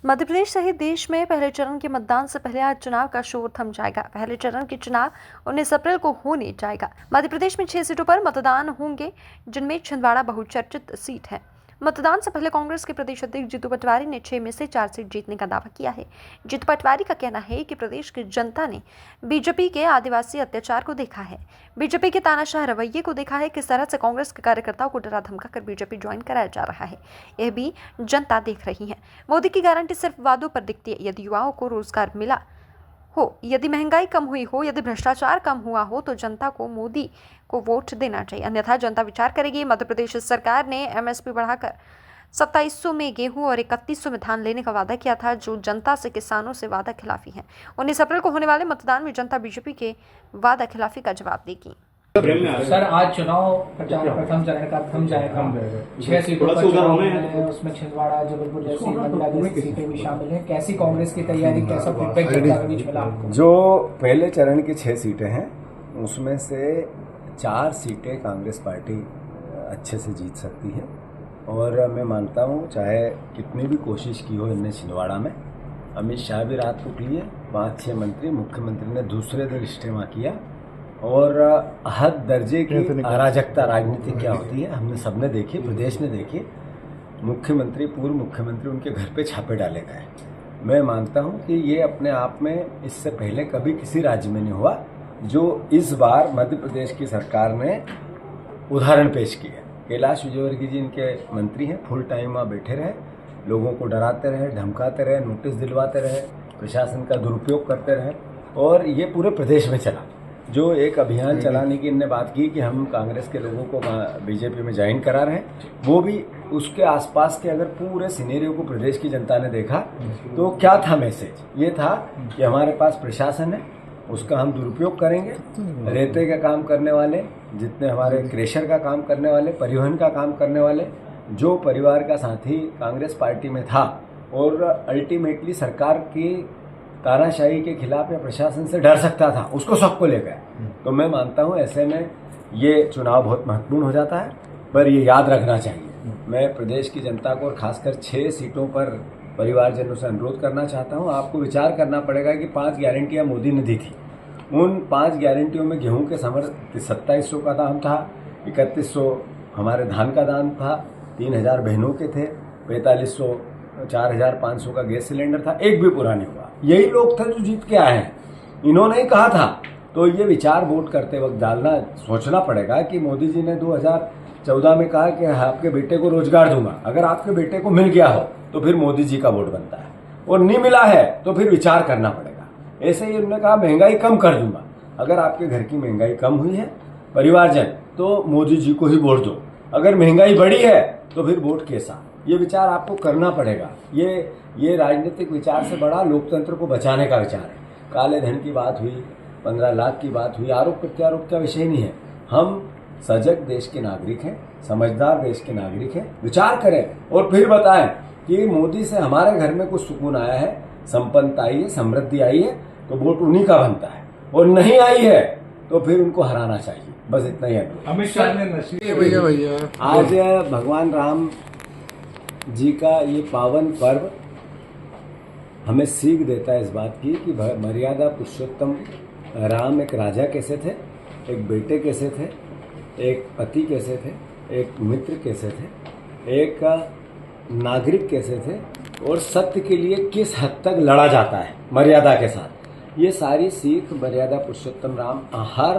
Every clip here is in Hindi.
मध्य प्रदेश सहित देश में पहले चरण के मतदान से पहले आज चुनाव का शोर थम जाएगा। पहले चरण के चुनाव 19 अप्रैल को होने जाएगा। मध्य प्रदेश में 6 सीटों पर मतदान होंगे, जिनमें छिंदवाड़ा बहुचर्चित सीट है। मतदान से पहले कांग्रेस के प्रदेश अध्यक्ष जीतू पटवारी ने 6 में से 4 सीट जीतने का दावा किया है। जीतू पटवारी का कहना है कि प्रदेश की जनता ने बीजेपी के आदिवासी अत्याचार को देखा है, बीजेपी के तानाशाह रवैये को देखा है, किस तरह से कांग्रेस के कार्यकर्ताओं को डरा धमका कर बीजेपी ज्वाइन कराया जा रहा है। यह भी जनता देख रही है। मोदी की गारंटी सिर्फ वादों पर दिखती है। यदि युवाओं को रोजगार मिला हो, यदि महंगाई कम हुई हो, यदि भ्रष्टाचार कम हुआ हो, तो जनता को मोदी को वोट देना चाहिए, अन्यथा जनता विचार करेगी। मध्य प्रदेश सरकार ने एमएसपी बढ़ाकर 2700 में गेहूं और 3100 में धान लेने का वादा किया था, जो जनता से किसानों से वादा खिलाफी है। 19 अप्रैल को होने वाले मतदान में जनता बीजेपी के वादा खिलाफी का जवाब देगी। सर, आज चुनाव प्रचार प्रथम चरण का थम जाएगा। 6 सीटों पर चुनाव है, उसमें छिंदवाड़ा, जबलपुर जैसी मंडला जैसी सीटें भी शामिल हैं। कैसी कांग्रेस की तैयारी, कैसा फीडबैक जनता के बीच मिला? जो पहले चरण की 6 सीटें हैं, उसमें से 4 सीटें कांग्रेस पार्टी अच्छे से जीत सकती है। और मैं मानता हूँ, चाहे कितनी भी कोशिश की हो इनने छिंदवाड़ा में, अमित शाह भी रात को किए, 5-6 मंत्री, मुख्यमंत्री ने दूसरे दिन इज्तिमा किया। और हद दर्जे की अराजकता राजनीति क्या होती है हमने सबने देखी, प्रदेश ने देखी। मुख्यमंत्री, पूर्व मुख्यमंत्री, उनके घर पे छापे डाले गए। मैं मानता हूं कि ये अपने आप में इससे पहले कभी किसी राज्य में नहीं हुआ, जो इस बार मध्य प्रदेश की सरकार ने उदाहरण पेश किया। कैलाश विजयवर्गीय जी इनके मंत्री हैं, फुल टाइम वहाँ बैठे रहे, लोगों को डराते रहे, धमकाते रहे, नोटिस दिलवाते रहे, प्रशासन का दुरुपयोग करते रहे, और ये पूरे प्रदेश में चला। जो एक अभियान चलाने की इनने बात की कि हम कांग्रेस के लोगों को बीजेपी में ज्वाइन करा रहे हैं, वो भी उसके आसपास के अगर पूरे सिनेरियो को प्रदेश की जनता ने देखा तो क्या था मैसेज? ये था कि हमारे पास प्रशासन है, उसका हम दुरुपयोग करेंगे। रेते का काम करने वाले, जितने हमारे क्रेशर का काम करने वाले, परिवहन का काम करने वाले, जो परिवार का साथी कांग्रेस पार्टी में था और अल्टीमेटली सरकार की तानाशाही के खिलाफ या प्रशासन से डर सकता था, उसको सबको ले गए। तो मैं मानता हूं ऐसे में ये चुनाव बहुत महत्वपूर्ण हो जाता है। पर ये याद रखना चाहिए, मैं प्रदेश की जनता को और खासकर 6 सीटों पर परिवारजनों से अनुरोध करना चाहता हूं, आपको विचार करना पड़ेगा कि 5 गारंटियां मोदी ने दी थी। उन 5 गारंटियों में गेहूं के 2700 का दाम था, 3100 हमारे धान का दाम था, 3000 बहनों के थे, 4500 4500 का गैस सिलेंडर था, एक भी पूरा नहीं हुआ। यही लोग थे जो जीत के आए हैं, इन्होंने ही कहा था। तो ये विचार वोट करते वक्त डालना, सोचना पड़ेगा कि मोदी जी ने 2014 में कहा कि आपके बेटे को रोजगार दूंगा। अगर आपके बेटे को मिल गया हो तो फिर मोदी जी का वोट बनता है, और नहीं मिला है तो फिर विचार करना पड़ेगा। ऐसे ही उन्होंने कहा महंगाई कम कर दूंगा। अगर आपके घर की महंगाई कम हुई है परिवारजन, तो मोदी जी को ही वोट दो। अगर महंगाई बढ़ी है तो फिर वोट कैसा? ये विचार आपको करना पड़ेगा। ये राजनीतिक विचार से बड़ा लोकतंत्र को बचाने का विचार है। काले धन की बात हुई, 15 लाख की बात हुई, आरोप प्रत्यारोप का विषय नहीं है। हम सजग देश के नागरिक हैं, समझदार देश के नागरिक हैं। विचार करें और फिर बताएं कि मोदी से हमारे घर में कुछ सुकून आया है, संपन्नता आई है, समृद्धि आई है, तो वोट उन्हीं का बनता है। और नहीं आई है तो फिर उनको हराना चाहिए। बस इतना ही है। अमित शाह ने आज भगवान राम जी का ये पावन पर्व हमें सीख देता है इस बात की कि मर्यादा पुरुषोत्तम राम एक राजा कैसे थे, एक बेटे कैसे थे, एक पति कैसे थे, एक मित्र कैसे थे, एक नागरिक कैसे थे, और सत्य के लिए किस हद तक लड़ा जाता है मर्यादा के साथ। ये सारी सीख मर्यादा पुरुषोत्तम राम हर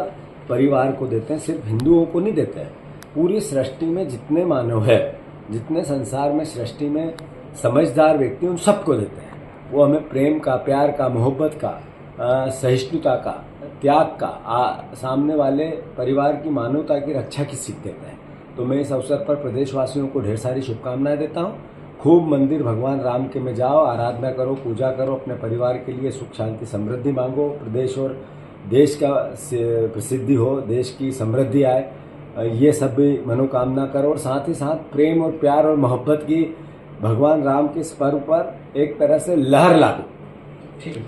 परिवार को देते हैं, सिर्फ हिंदुओं को नहीं देते हैं। पूरी सृष्टि में जितने मानव है, जितने संसार में सृष्टि में समझदार व्यक्ति, उन सबको देते हैं। वो हमें प्रेम का, प्यार का, मोहब्बत का, सहिष्णुता का, त्याग का, सामने वाले परिवार की मानवता की रक्षा की सीख देते हैं। तो मैं इस अवसर पर प्रदेशवासियों को ढेर सारी शुभकामनाएं देता हूँ। खूब मंदिर भगवान राम के में जाओ, आराधना करो, पूजा करो, अपने परिवार के लिए सुख शांति समृद्धि मांगो, प्रदेश और देश का प्रसिद्धि हो, देश की समृद्धि आए, ये सब भी मनोकामना करो। और साथ ही साथ प्रेम और प्यार और मोहब्बत की भगवान राम के इस पर्व पर एक तरह से लहर ला दो। ठीक है।